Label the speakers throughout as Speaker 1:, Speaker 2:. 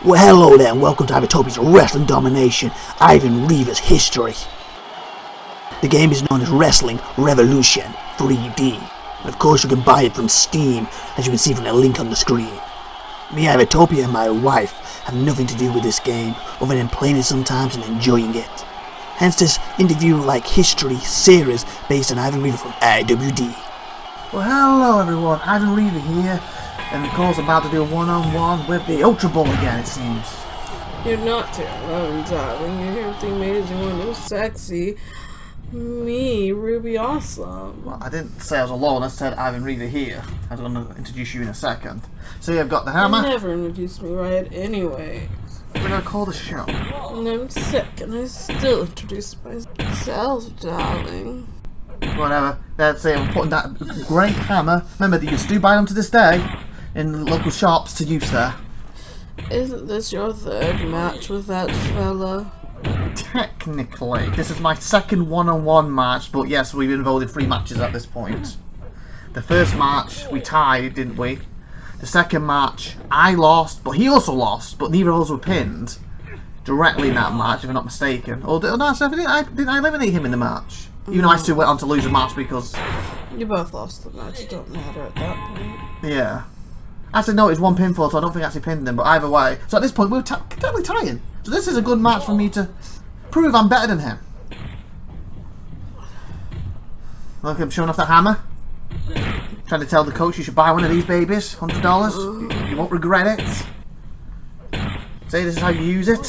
Speaker 1: Well, hello there, and welcome to IVATOPIA'S Wrestling Domination, Ivan Reavers History. The game is known as Wrestling Revolution 3D, and of course you can buy it from Steam, as you can see from the link on the screen. Me, IVATOPIA, and my wife have nothing to do with this game, other than playing it sometimes and enjoying it. Hence this interview-like history series based on Ivan Reaver from IWD.
Speaker 2: Well, hello everyone, Ivan Reaver here, and of course I'm about to do a one-on-one with the Ultra Ball again, it seems.
Speaker 3: You're not too alone, darling. You're everything amazing, wonderful, sexy. Me, Ruby Awesome.
Speaker 2: Well, I didn't say I was alone, I said Ivan Reaver here. I'm going to introduce you in a second. See, I've got the hammer.
Speaker 3: You never introduced me right anyway.
Speaker 2: We're going to call the show.
Speaker 3: And I'm sick, and I still introduce myself, darling.
Speaker 2: Whatever. Let's say I'm putting that great hammer. Remember that you still buy them to this day in local shops to use there.
Speaker 3: Isn't this your third match with that fella?
Speaker 2: Technically, this is my second one-on-one match, but yes, we've been involved in 3 matches at this point. The first match, we tied, didn't we? The second match, I lost, but he also lost, but neither of us were pinned directly in that match, if I'm not mistaken. Or didn't I eliminate him in the match? Even though I still went on to lose the match because...
Speaker 3: You both lost the match, it don't matter at that point.
Speaker 2: Yeah. Actually, no, it was 1 pinfall, so I don't think I actually pinned him, but either way. So at this point, we're totally tying. So this is a good match for me to prove I'm better than him. Look, I'm showing off the hammer. Trying to tell the coach you should buy one of these babies, $100. You won't regret it. See, this is how you use it.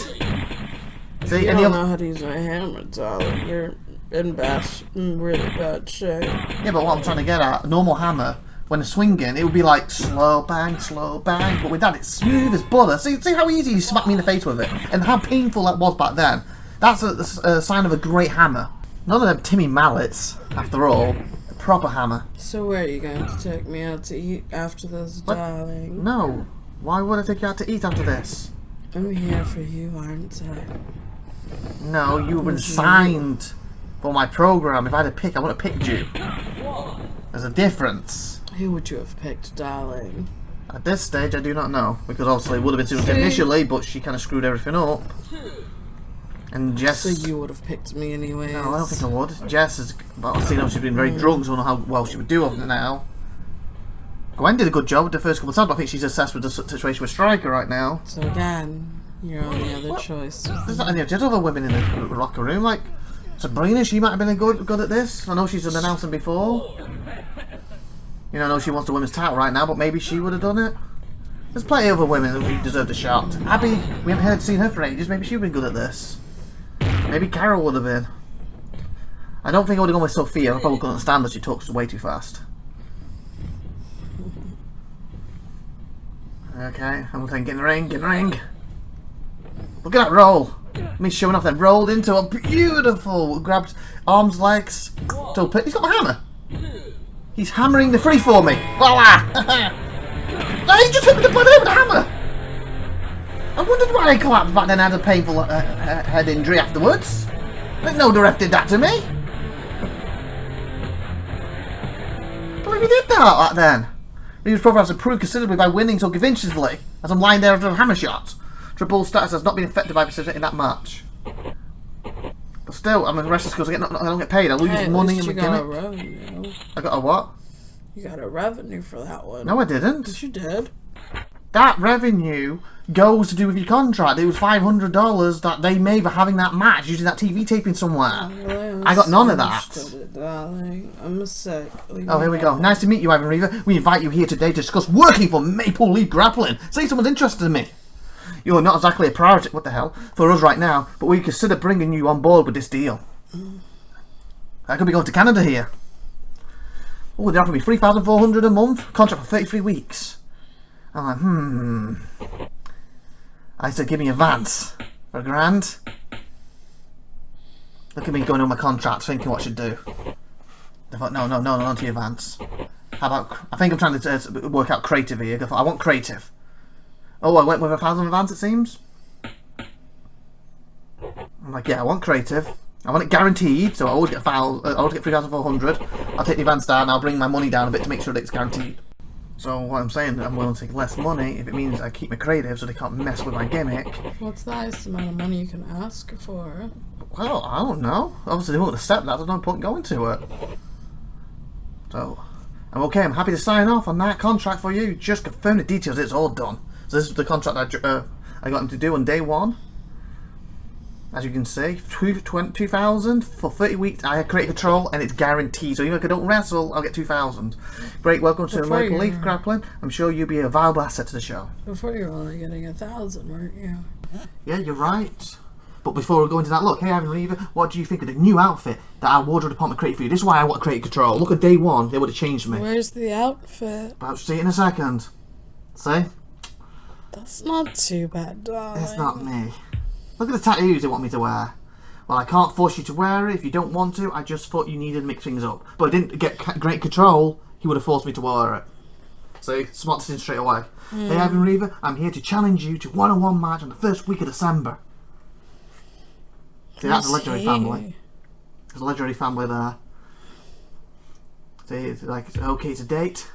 Speaker 2: See,
Speaker 3: You don't know how to use a hammer, darling. You're in really bad shape.
Speaker 2: Yeah, but what I'm trying to get at, a normal hammer, when it's swinging, it would be like slow bang, but with that it's smooth as butter. See how easy you smacked me in the face with it, and how painful that was back then. That's a sign of a great hammer. None of them Timmy mallets, after all. A proper hammer.
Speaker 3: So where are you going to take me out to eat after this, darling?
Speaker 2: No. Why would I take you out to eat after this?
Speaker 3: I'm here for you, aren't I?
Speaker 2: No, you've been signed for my program. If I had to pick, I would have picked you. There's a difference.
Speaker 3: Who would you have picked, darling?
Speaker 2: At this stage, I do not know. Because obviously it would have been Susan initially, but she kind of screwed everything up. And Jess...
Speaker 3: So you would have picked me anyways?
Speaker 2: No, I don't think I would. Jess has... Well, I've seen how she's been very drunk, so I don't know how well she would do of it now. Gwen did a good job with the first couple of times, but I think she's obsessed with the situation with Striker right now.
Speaker 3: So again, you're on the other choice.
Speaker 2: There's not any other women in the locker room. Like, Sabrina, she might have been good at this. I know she's an announcer before. You know, I know she wants the women's title right now, but maybe she would have done it. There's plenty of other women who deserved a shot. Abby, we haven't seen her for ages. Maybe she would have been good at this. Maybe Carol would have been. I don't think I would have gone with Sophia. I probably couldn't understand that she talks way too fast. Okay, I'm thinking, get in the ring. Look at that roll. Me showing off that rolled into a beautiful, grabbed arms, legs. He's got my hammer. He's hammering the free for me. Voila! No, he just hit me the butt with the hammer. I wondered why I collapsed back then and had a painful head injury afterwards. I didn't know the ref did that to me. But if he did that back then. He was probably has improved considerably by winning so convincingly as I'm lying there after a hammer shot. Triple status has not been affected by participation in that match. But still, I'm a wrestler because I don't get paid. I lose money in the gimmick. I got a what?
Speaker 3: You got a revenue for that one.
Speaker 2: No, I didn't.
Speaker 3: Yes, you did.
Speaker 2: That revenue goes to do with your contract. It was $500 that they made for having that match using that TV taping somewhere. I got none of that.
Speaker 3: It, darling. I'm sick.
Speaker 2: Oh, here we go. Nice to meet you, Ivan Reaver. We invite you here today to discuss working for Maple Leaf Grappling. Say someone's interested in me. You're not exactly a priority, what the hell, for us right now, but we consider bringing you on board with this deal. I could be going to Canada here. Oh, they offer me $3,400 a month, contract for 33 weeks. I'm like, I said, give me advance for $1,000. Look at me going on my contract, thinking what I should do. I thought, no, not the advance. How about, I think I'm trying to work out creative here. I thought, I want creative. Oh, I went with $1,000 advance, it seems. I'm like, yeah, I want creative. I want it guaranteed, so I always get $3,400. I'll take the advance down, I'll bring my money down a bit to make sure that it's guaranteed. So what I'm saying, I'm willing to take less money if it means I keep my creative so they can't mess with my gimmick.
Speaker 3: What's the highest amount of money you can ask for?
Speaker 2: Well, I don't know. Obviously they won't accept that, there's no point going to it. So, I'm okay, I'm happy to sign off on that contract for you. Just confirm the details, it's all done. So this is the contract I got him to do on day one. As you can see, 2,000 for 30 weeks. I had creative control and it's guaranteed. So even if I don't wrestle, I'll get 2,000. Great, welcome to Maple Leaf Grappling. I'm sure you'll be a valuable asset to the show.
Speaker 3: Before you were only getting 1,000, weren't you?
Speaker 2: Yeah, you're right. But before we go into that, look, hey Ivan Reaver, what do you think of the new outfit that our wardrobe department created for you? This is why I want creative control. Look at day one, they would have changed me.
Speaker 3: Where's the outfit?
Speaker 2: About to see it in a second. See?
Speaker 3: That's not too bad, darling.
Speaker 2: It's not me. Look at the tattoos they want me to wear. Well, I can't force you to wear it if you don't want to. I just thought you needed to mix things up. But I didn't get great control. He would have forced me to wear it. See? Smart decision straight away. Hey, Ivan Reaver, I'm here to challenge you to one-on-one match on the first week of December. See, that's a legendary family. There's a legendary family there. See, it's like, okay, it's a date.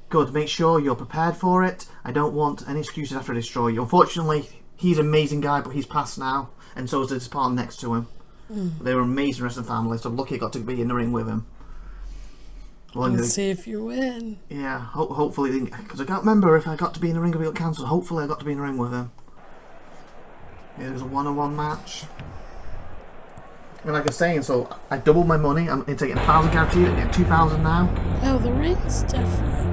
Speaker 2: Good, make sure you're prepared for it. I don't want any excuses after I destroy you. Unfortunately, he's an amazing guy, but he's passed now. And so is his partner next to him. They were an amazing wrestling family, so I'm lucky I got to be in the ring with him. Well,
Speaker 3: Let's see if you win.
Speaker 2: Yeah, hopefully, because I can't remember if I got to be in the ring or we got cancelled. Hopefully I got to be in the ring with him. Yeah, it was a one-on-one match. And like I was saying, so I doubled my money. I'm taking 1,000 guaranteed, I get 2,000 now.
Speaker 3: Oh, the ring's different.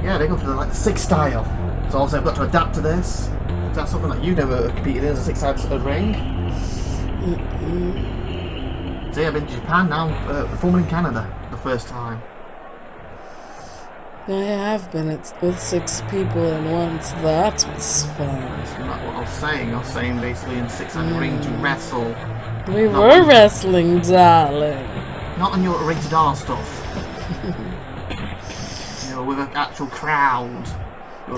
Speaker 2: Yeah, they go for the like 6 style. So obviously I've got to adapt to this. That's something that you never competed in, as a 6-sided ring. See, I've been to Japan now, performing in Canada the first time.
Speaker 3: I have been with 6 people in once. That was fun.
Speaker 2: That's not what I was saying. I was saying basically in 6-sided ring to wrestle.
Speaker 3: We were wrestling, darling.
Speaker 2: Not on your rated R stuff. You know, with an actual crowd.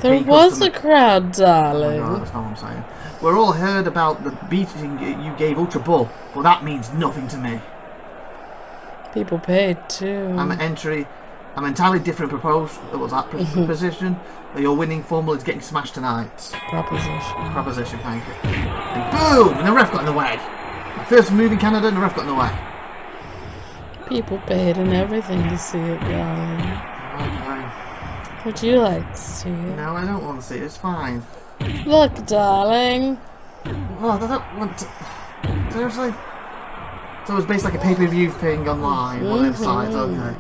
Speaker 3: There was a crowd, darling.
Speaker 2: Oh my God, that's not what I'm saying. We're all heard about the beating you gave Ultra Bull, but that means nothing to me.
Speaker 3: People paid too.
Speaker 2: I'm entirely different proposition. Your winning formula is getting smashed tonight. Proposition, thank you. And boom! And the ref got in the way. My first move in Canada and the ref got in the way.
Speaker 3: People paid and everything to see it, darling.
Speaker 2: Okay.
Speaker 3: Would you like to see it?
Speaker 2: No, I don't want to see it. It's fine.
Speaker 3: Look, darling.
Speaker 2: Oh, I don't want to... Seriously? So it was based like a pay-per-view thing online, one of the sides, okay.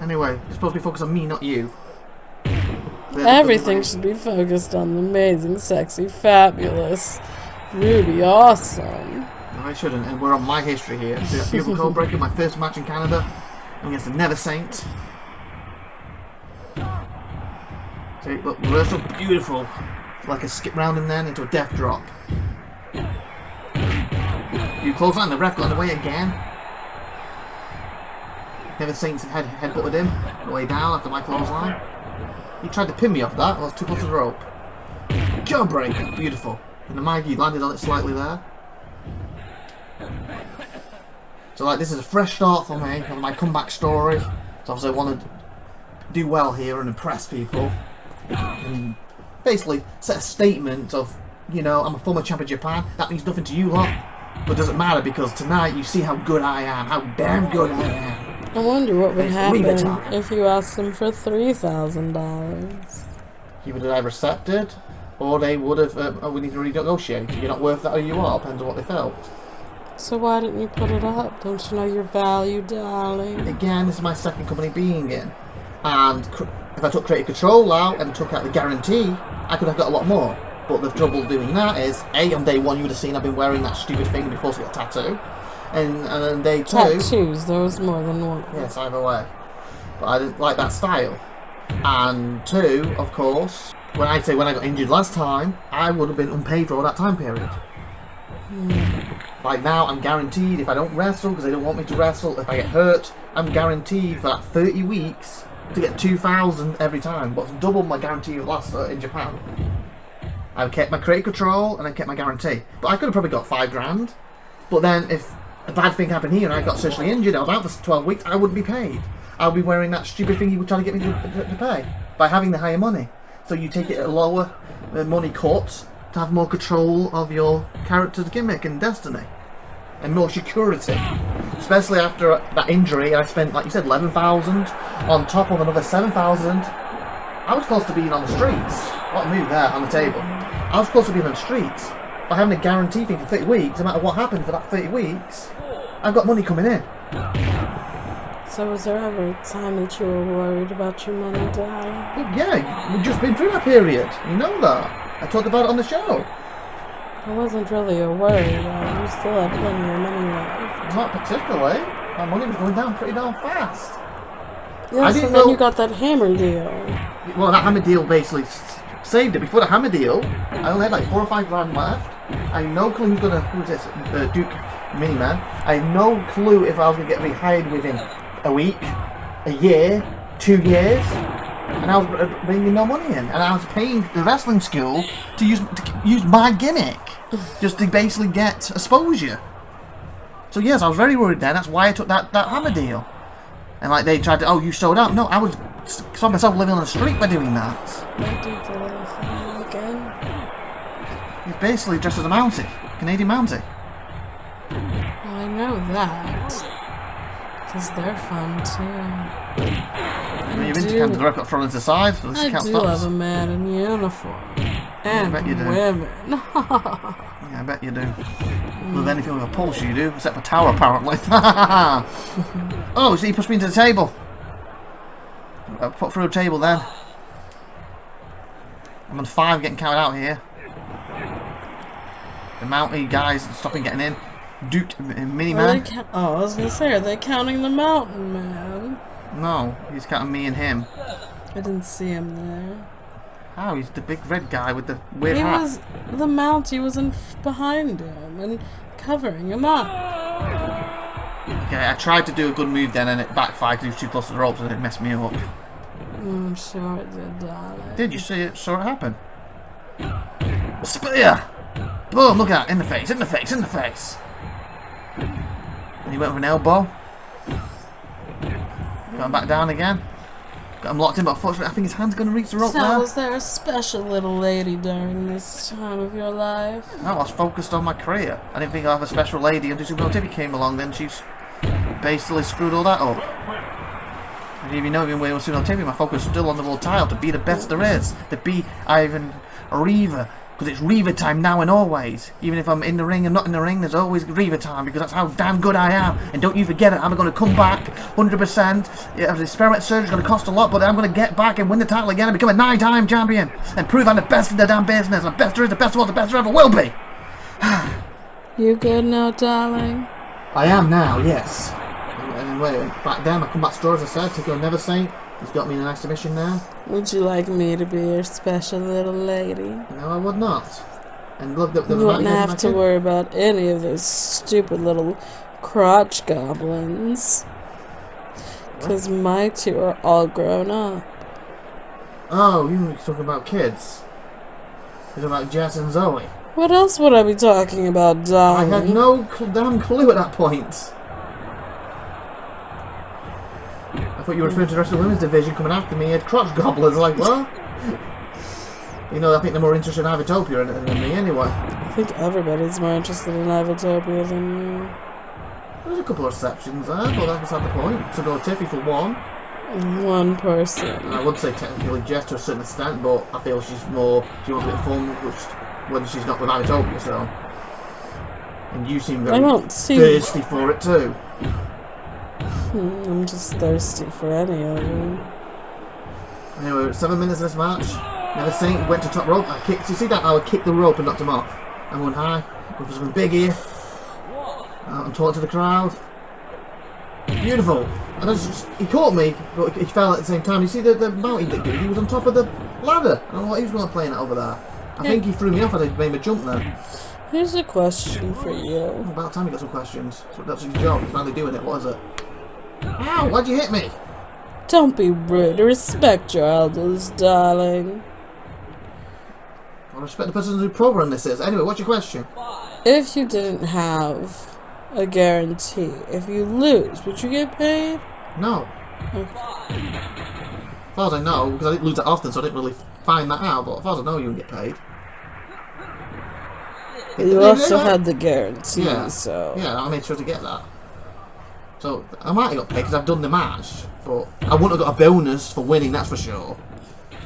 Speaker 2: Anyway, you're supposed to be focused on me, not you.
Speaker 3: Everything should be focused on the amazing, sexy, fabulous, Ruby Awesome.
Speaker 2: No, I shouldn't, and we're on my history here. See that beautiful code breaker, my first match in Canada against the Never Saint. See, look, reversal, beautiful. Like a skip round and then into a death drop. You close on the ref got in the way again. Never Saint's headbutted him on the way down after my clothesline. He tried to pin me off that, I was too close to the rope. Jawbreaker, beautiful. And the Mikey landed on it slightly there. So like, this is a fresh start for me, on my comeback story. So obviously I want to do well here and impress people. And basically set a statement of, you know, I'm a former champion of Japan, that means nothing to you lot. But it doesn't matter because tonight you see how good I am, how damn good I am.
Speaker 3: I wonder what would happen if you asked them for $3,000.
Speaker 2: He would have either accepted, or they would have, oh, we need to renegotiate. You're not worth that or you are, depends on what they felt.
Speaker 3: So why didn't you put it up? Don't you know your value, darling?
Speaker 2: Again, this is my second company being in. And if I took creative control out and took out the guarantee, I could have got a lot more. But the trouble doing that is, A, on day one you would have seen I've been wearing that stupid thing before to get a tattoo. And on day 2...
Speaker 3: Tattoos, there was more than one.
Speaker 2: Yes, either way. But I didn't like that style. And 2, of course, when I got injured last time, I would have been unpaid for all that time period. Like now, I'm guaranteed if I don't wrestle, because they don't want me to wrestle, if I get hurt, I'm guaranteed for that 30 weeks to get 2,000 every time. But double my guarantee last in Japan. I kept my creative control and I kept my guarantee. But I could have probably got $5 grand. But then if a bad thing happened here and I got seriously injured, I was out for 12 weeks, I wouldn't be paid. I'll be wearing that stupid thing you were trying to get me to pay by having the higher money. So you take it at a lower money cut to have more control of your character's gimmick and destiny. And more security. Especially after that injury, I spent, like you said, 11,000 on top of another 7,000. I was close to being on the streets. What a move there on the table. I was close to being on the streets. By having a guarantee thing for 30 weeks, no matter what happened for that 30 weeks, I've got money coming in.
Speaker 3: So was there ever a time that you were worried about your money, darling?
Speaker 2: Well, yeah, we've just been through that period. You know that. I talked about it on the show.
Speaker 3: It wasn't really a worry, though. You still had plenty of money left.
Speaker 2: Not particularly. My money was going down pretty darn fast.
Speaker 3: Yeah, so then you got that hammer deal.
Speaker 2: Well, that hammer deal basically saved it. Before the hammer deal, I only had like 4 or 5 grand left. I had no clue who's this? Duke Miniman. I had no clue if I was going to get rehired within a week, a year, 2 years. And I was bringing no money in. And I was paying the wrestling school to use my gimmick. Just to basically get exposure. So yes, I was very worried then. That's why I took that hammer deal. And like they tried to, oh, you sold out. No, I saw myself living on the street by doing that.
Speaker 3: What did the little thing again?
Speaker 2: He's basically dressed as a Mountie. Canadian Mountie.
Speaker 3: Well, I know that. Because they're fun too.
Speaker 2: And you're into kind of direct thrown into the side, so this
Speaker 3: I
Speaker 2: can't
Speaker 3: do
Speaker 2: stop.
Speaker 3: love a man in uniform. And
Speaker 2: bet you do.
Speaker 3: women.
Speaker 2: Yeah, I bet you do. With anything with a pulse, you do, except for Tower, apparently. Oh, see, he pushed me into the table. I put through a table then. I'm on 5 getting counted out here. The Mountie guys stopping getting in. Duke Miniman.
Speaker 3: I was gonna say, are they counting the mountain man?
Speaker 2: No, he's counting me and him.
Speaker 3: I didn't see him there.
Speaker 2: Oh, he's the big red guy with the weird
Speaker 3: He
Speaker 2: hat.
Speaker 3: was the Mountie was behind him and covering him up.
Speaker 2: Okay, I tried to do a good move then and it backfired because he was too close to the ropes and it messed me up.
Speaker 3: I'm sure it did, darling.
Speaker 2: Did you see it? Saw it happen? Spear! Boom! Look at that! In the face! In the face! In the face! And he went with an elbow. Got him back down again. Got him locked in, but unfortunately, I think his hand's going to reach the rope
Speaker 3: So
Speaker 2: now.
Speaker 3: was there a special little lady during this time of your life?
Speaker 2: No, I was focused on my career. I didn't think I'd have a special lady until SupernovaTiffy came along. Then she's basically screwed all that up. I didn't even know even when it was SupernovaTiffy, my focus was still on the world title to be the best there is, to be Ivan Reaver. Because it's Reaver time now and always. Even if I'm in the ring and not in the ring, there's always Reaver time because that's how damn good I am. And don't you forget it, I'm going to come back 100%. Yeah, the experiment surgery is going to cost a lot, but I'm going to get back and win the title again and become a 9-time champion. And prove I'm the best in the damn business. The best there is, the best was, the best there ever will be.
Speaker 3: You good now, darling?
Speaker 2: I am now, yes. And wait, back then, I come back store as I said, take your Never Saint. He's got me in an exhibition now.
Speaker 3: Would you like me to be your special little lady?
Speaker 2: No, I would not. And look, the
Speaker 3: You wouldn't have to worry about any of those stupid little crotch goblins. Because my 2 are all grown up.
Speaker 2: Oh, you were talking about kids. You're talking about Jess and Zoe.
Speaker 3: What else would I be talking about, darling?
Speaker 2: I had no damn clue at that point. I thought you were referring to the rest of the women's division coming after me. Had crotch goblins, like, what? You know, I think they're more interested in IVATOPIA than me anyway.
Speaker 3: I think everybody's more interested in IVATOPIA than you.
Speaker 2: There's a couple of exceptions there, but that's beside the point. SupernovaTiffy for one.
Speaker 3: One person.
Speaker 2: I would say technically Jess to a certain extent, but I feel she wants a bit of fun when she's not with IVATOPIA, so. And you seem very thirsty for it too.
Speaker 3: I'm just thirsty for any of them.
Speaker 2: Anyway, 7 minutes in this match. Never Saint went to top rope. I kicked. You see that? I would kick the rope and knocked him off. I'm going high. Going for something big here. I'm talking to the crowd. Beautiful. And he caught me, but he fell at the same time. You see the mountain that dude? He was on top of the ladder. I don't know what he was going to play at over there. I think he threw me off. I made him jump there.
Speaker 3: Here's a question for you.
Speaker 2: About time you got some questions. That's his job. He's finally doing it. What is it? Ow! Why'd you hit me?
Speaker 3: Don't be rude. Respect your elders, darling.
Speaker 2: I respect the person who programmed this is. Anyway, what's your question?
Speaker 3: If you didn't have a guarantee, if you lose, would you get paid?
Speaker 2: No. As far as I know, because I didn't lose that often, so I didn't really find that out, but as far as I know, you would get paid.
Speaker 3: You also had the guarantee,
Speaker 2: yeah.
Speaker 3: so...
Speaker 2: Yeah, I made sure to get that. So, I might have got paid because I've done the match, but I wouldn't have got a bonus for winning, that's for sure.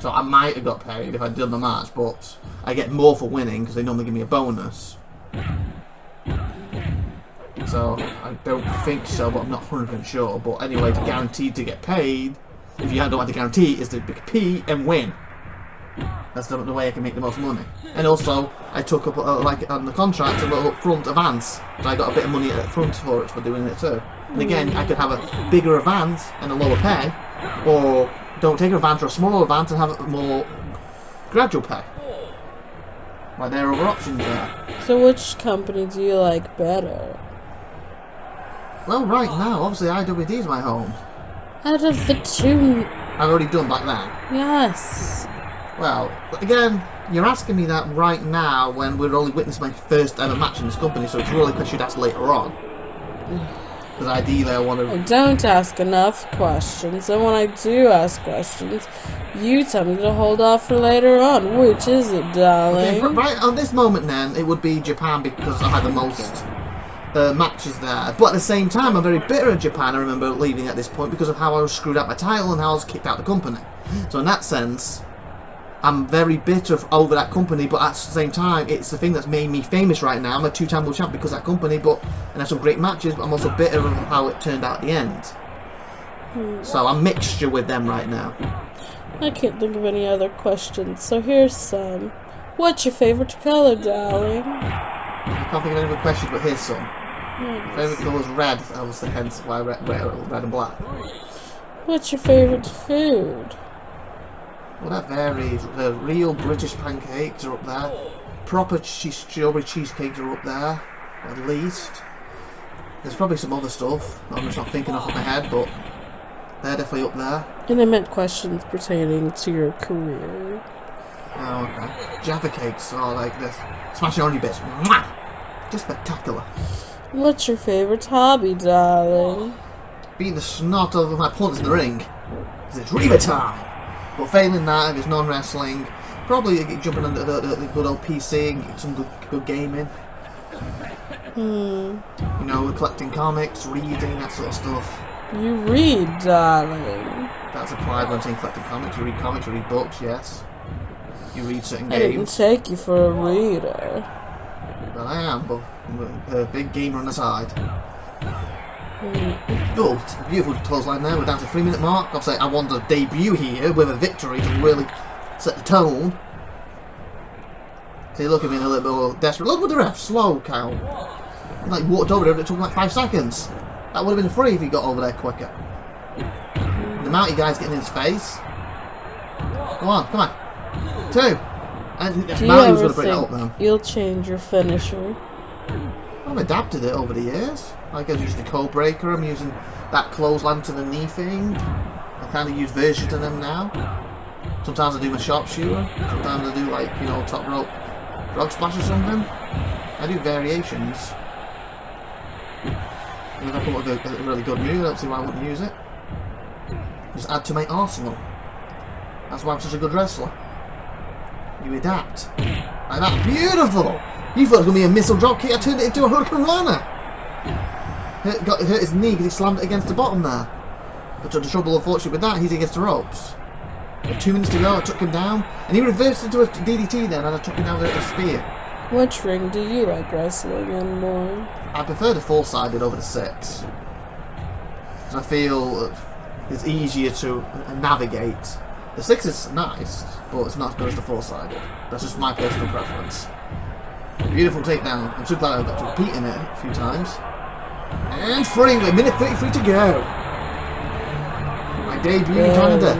Speaker 2: So I might have got paid if I'd done the match, but I get more for winning because they normally give me a bonus. So, I don't think so, but I'm not 100% sure. But anyway, to guarantee to get paid, if you don't have to guarantee, is to compete and win. That's the way I can make the most money. And also, I took up, like on the contract, a little upfront advance. So I got a bit of money up front for it, for doing it too. And again, I could have a bigger advance and a lower pay, or don't take an advance or a smaller advance and have a more gradual pay. Like, there are other options there.
Speaker 3: So which company do you like better?
Speaker 2: Well, right now, obviously IWD is my home.
Speaker 3: Out of the two...
Speaker 2: I've already done back then.
Speaker 3: Yes.
Speaker 2: Well, again, you're asking me that right now when we're only witnessing my first ever match in this company, so it's really a question you'd ask later on. Because ideally I want to...
Speaker 3: I don't ask enough questions, and when I do ask questions, you tell me to hold off for later on. Which is it, darling?
Speaker 2: Okay, right on this moment then, it would be Japan because I had the most matches there. But at the same time, I'm very bitter at Japan, I remember leaving at this point, because of how I was screwed out my title and how I was kicked out of the company. So in that sense... I'm very bitter over that company, but at the same time, it's the thing that's made me famous right now. I'm a two-time world champ because of that company, and I had some great matches, but I'm also bitter of how it turned out at the end. So I'm mixture with them right now.
Speaker 3: I can't think of any other questions, so here's some. What's your favorite color, darling?
Speaker 2: I can't think of any other questions, but here's some. My favourite colour is red, obviously, hence why red and black.
Speaker 3: What's your favorite food?
Speaker 2: Well, that varies. The real British pancakes are up there. Proper strawberry cheesecakes are up there, at least. There's probably some other stuff I'm just not thinking off of my head, but they're definitely up there.
Speaker 3: And I meant questions pertaining to your career.
Speaker 2: Oh, okay. Jaffa cakes are like this. Smash orange bits. Mwah! Just spectacular.
Speaker 3: What's your favorite hobby, darling?
Speaker 2: Beat the snot of my opponents in the ring. Because it's Reaver time! But failing that, if it's non-wrestling, probably jumping on the good old PC and get some good gaming. You know, collecting comics, reading, that sort of stuff.
Speaker 3: You read, darling.
Speaker 2: That's applied when saying collecting comics. You read comics, you read books, yes. You read certain
Speaker 3: I didn't take you for a reader.
Speaker 2: Well, I am, but I'm a big gamer on the side. Oh, beautiful clothesline there. We're down to the 3-minute mark. I'll say I want to debut here with a victory to really set the tone. So you look at me in a little bit more desperate. Look at the ref, slow count. He like walked over there, it took like 5 seconds. That would have been free if he got over there quicker. The amount of guys getting in his face. Come on. 2. And
Speaker 3: Do you
Speaker 2: Mali's
Speaker 3: ever
Speaker 2: going to bring it up now.
Speaker 3: think you'll change your finisher?
Speaker 2: I've adapted it over the years. Like I've used the code breaker, I'm using that clothesline to the knee thing. I kind of use versions of them now. Sometimes I do my sharpshooter, sometimes I do like, you know, top rope frog splash or something. I do variations. And if I come up with a really good move, I don't see why I wouldn't use it. Just add to my arsenal. That's why I'm such a good wrestler. You adapt. Like that. Beautiful! You thought it was going to be a missile drop kick, I turned it into a Hurricane Rana. Hurt his knee because he slammed it against the bottom there. But the trouble, unfortunately, with that, he's against the ropes. With 2 minutes to go, I took him down, and he reversed into a DDT then, and I took him down with a spear.
Speaker 3: Which ring do you like wrestling in more?
Speaker 2: I prefer the 4-sided over the 6. Because I feel it's easier to navigate. The 6 is nice, but it's not as good as the 4-sided. That's just my personal preference. Beautiful takedown. I'm so glad I got to repeat in it a few times. And free with minute 33 to go. My debut in Canada.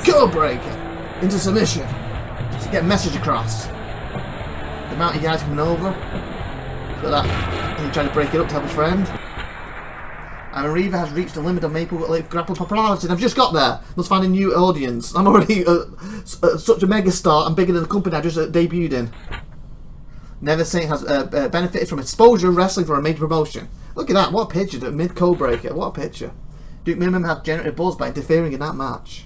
Speaker 2: Code breaker into submission to get a message across. The amount of guys coming over. Look at that. And he's trying to break it up to help his friend. And Reaver has reached the limit of Maple Leaf Grapple popularity. And I've just got there. Let's find a new audience. I'm already such a megastar. I'm bigger than the company I just debuted in. Never Saint has benefited from exposure wrestling for a major promotion. Look at that, what a picture, mid-code breaker, what a picture. Duke Minimum had generated buzz by interfering in that match.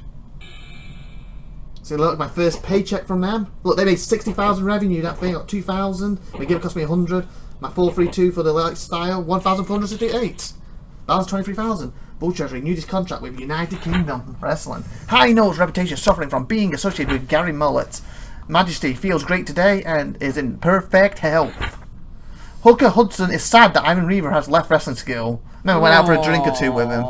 Speaker 2: So look, my first paycheck from them. Look, they made 60,000 revenue. That thing got 2,000. The game cost me 100. My 432 for the lifestyle, 1,468. Balance 23,000. Bull Treasury renewed his contract with United Kingdom Wrestling. High Note's reputation suffering from being associated with Gary Mullet. Majesty feels great today and is in perfect health. Hooker Hudson is sad that Ivan Reaver has left wrestling skill. Never went out for a drink or two with him.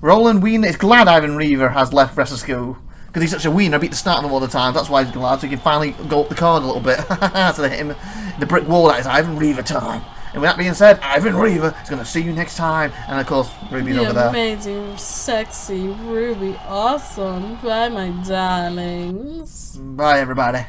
Speaker 2: Roland Wiener is glad Ivan Reaver has left wrestling skill because he's such a wiener. I beat the start of him all the time. That's why he's glad, so he can finally go up the card a little bit. So they hit him the brick wall. That is Ivan Reaver time. And with that being said, Ivan Reaver is going to see you next time. And of course, Ruby's over there.
Speaker 3: Amazing, sexy Ruby, awesome. Bye, my darlings.
Speaker 2: Bye, everybody.